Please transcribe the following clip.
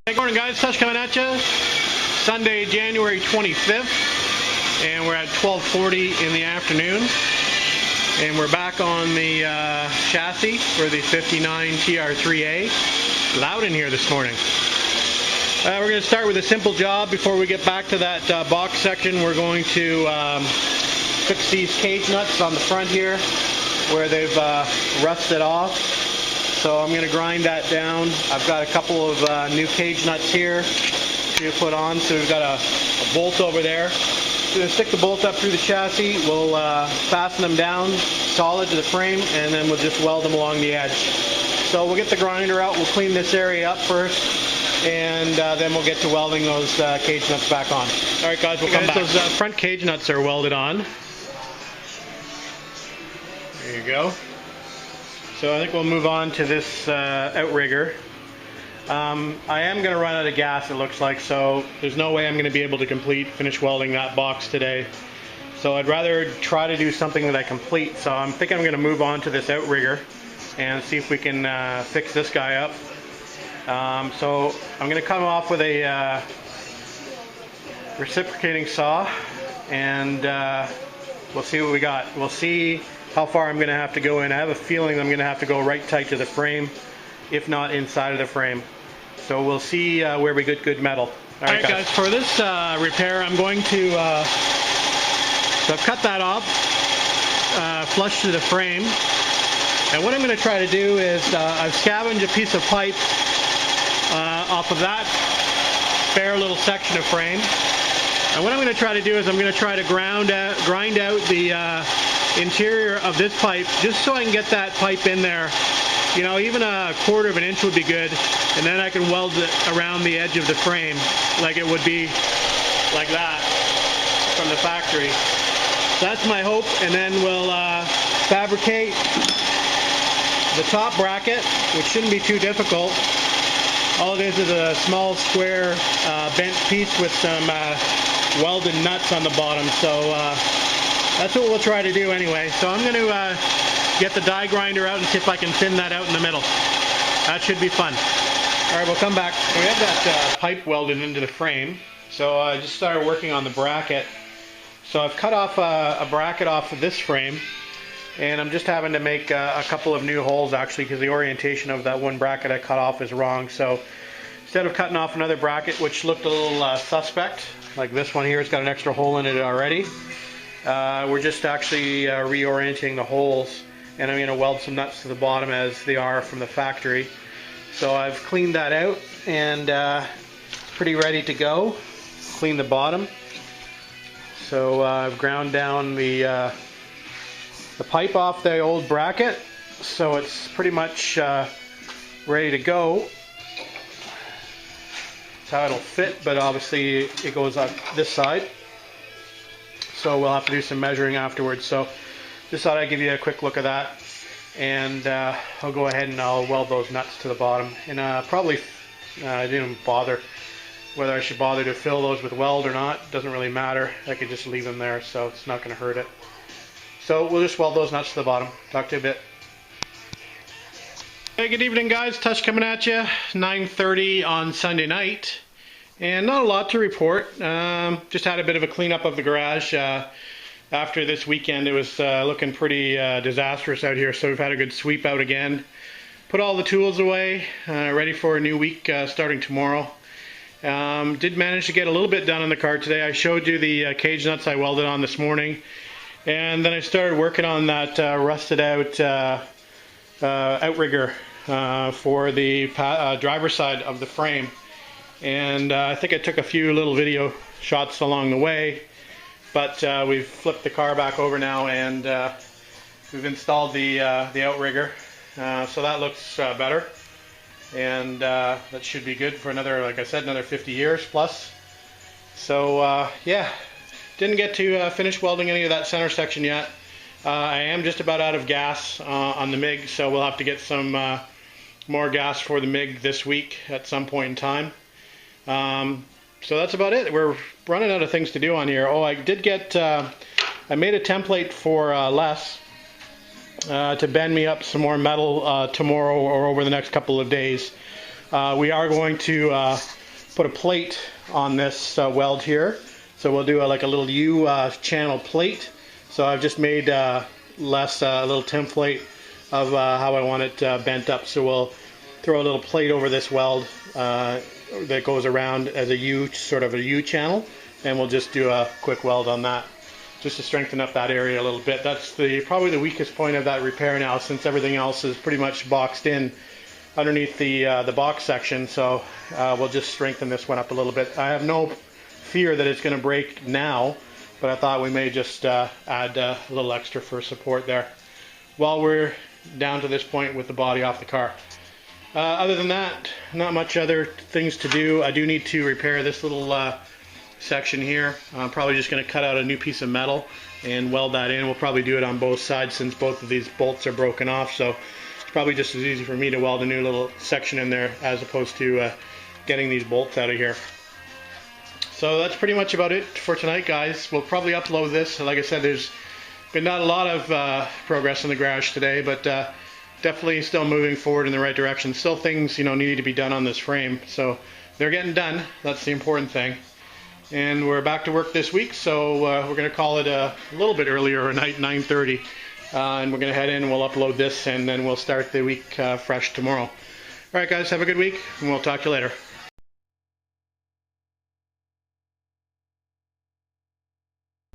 Good morning, guys. Tush coming at you. Sunday, January 25th, and we're at 12:40 in the afternoon. And we're back on the chassis for the 59 TR3A. Loud in here this morning. We're going to start with a simple job before we get back to that box section. We're going to fix these cage nuts on the front here where they've rusted off. So I'm going to grind that down. I've got a couple of new cage nuts here to put on. So we've got a bolt over there. So we're going to stick the bolt up through the chassis. We'll fasten them down solid to the frame, and then we'll just weld them along the edge. So we'll get the grinder out. We'll clean this area up first, and then we'll get to welding those cage nuts back on. All right, guys, we'll come back. Those front cage nuts are welded on. There you go. So I think we'll move on to this Outrigger. I am going to run out of gas, it looks like, so there's no way I'm going to be able to finish welding that box today. So I'd rather try to do something that I complete. So I'm thinking I'm going to move on to this Outrigger and see if we can fix this guy up. So I'm going to come off with a reciprocating saw, and we'll see what we got. We'll see how far I'm going to have to go in. I have a feeling I'm going to have to go right tight to the frame, if not inside of the frame. So we'll see where we get good metal. All right, guys, for this repair, I'm going to so I've cut that off, flush to the frame. And what I'm going to try to do is I've scavenged a piece of pipe off of that spare little section of frame. And what I'm going to try to do is I'm going to try to grind out the interior of this pipe, just so I can get that pipe in there. You know, even a quarter of an inch would be good, and then I can weld it around the edge of the frame like it would be like that from the factory. So that's my hope, and then we'll fabricate the top bracket, which shouldn't be too difficult. All it is a small square bent piece with some welded nuts on the bottom. So that's what we'll try to do anyway. So I'm going to get the die grinder out and see if I can thin that out in the middle. That should be fun. All right, we'll come back. We have that pipe welded into the frame. So I just started working on the bracket. So I've cut off a bracket off of this frame, and I'm just having to make a couple of new holes actually, because the orientation of that one bracket I cut off is wrong. So instead of cutting off another bracket, which looked a little suspect, like this one here, it's got an extra hole in it already. We're just actually reorienting the holes, and I'm going to weld some nuts to the bottom as they are from the factory. So I've cleaned that out, and it's pretty ready to go. Clean the bottom. So I've ground down the pipe off the old bracket, so it's pretty much ready to go. That's how it'll fit, but obviously it goes up this side. So we'll have to do some measuring afterwards. So just thought I'd give you a quick look at that, and I'll go ahead and I'll weld those nuts to the bottom. And probably I didn't bother whether I should bother to fill those with weld or not. Doesn't really matter. I could just leave them there, so it's not going to hurt it. So we'll just weld those nuts to the bottom. Talk to you a bit. Hey, good evening, guys. Tush coming at you. 9:30 on Sunday night. And not a lot to report. Just had a bit of a cleanup of the garage. After this weekend, it was looking pretty disastrous out here, so we've had a good sweep out again. Put all the tools away, ready for a new week starting tomorrow. Did manage to get a little bit done on the car today. I showed you the cage nuts I welded on this morning. And then I started working on that rusted out Outrigger for the driver's side of the frame. And I think I took a few little video shots along the way, but we've flipped the car back over now, and we've installed the Outrigger. So that looks better, and that should be good for another, like I said, another 50 years plus. So yeah, didn't get to finish welding any of that center section yet. I am just about out of gas on the MIG, so we'll have to get some more gas for the MIG this week at some point in time. So that's about it. We're running out of things to do on here. Oh, I did get, I made a template for Les to bend me up some more metal tomorrow or over the next couple of days. We are going to put a plate on this weld here. So we'll do like a little U channel plate. So I've just made a little template of how I want it bent up. So we'll throw a little plate over this weld that goes around as a U, sort of a U channel, and we'll just do a quick weld on that, just to strengthen up that area a little bit. That's probably the weakest point of that repair now, since everything else is pretty much boxed in underneath the box section. So we'll just strengthen this one up a little bit. I have no fear that it's going to break now, but I thought we may just add a little extra for support there while we're down to this point with the body off the car. Other than that, not much other things to do. I do need to repair this little section here. I'm probably just going to cut out a new piece of metal and weld that in. We'll probably do it on both sides since both of these bolts are broken off, so it's probably just as easy for me to weld a new little section in there as opposed to getting these bolts out of here. So that's pretty much about it for tonight, guys. We'll probably upload this. Like I said, there's been not a lot of progress in the garage today, but definitely still moving forward in the right direction. Still things, needed to be done on this frame. So they're getting done. That's the important thing. And we're back to work this week, so we're going to call it a little bit earlier at night, 9:30. And we're going to head in and we'll upload this, and then we'll start the week fresh tomorrow. All right, guys, have a good week, and we'll talk to you later.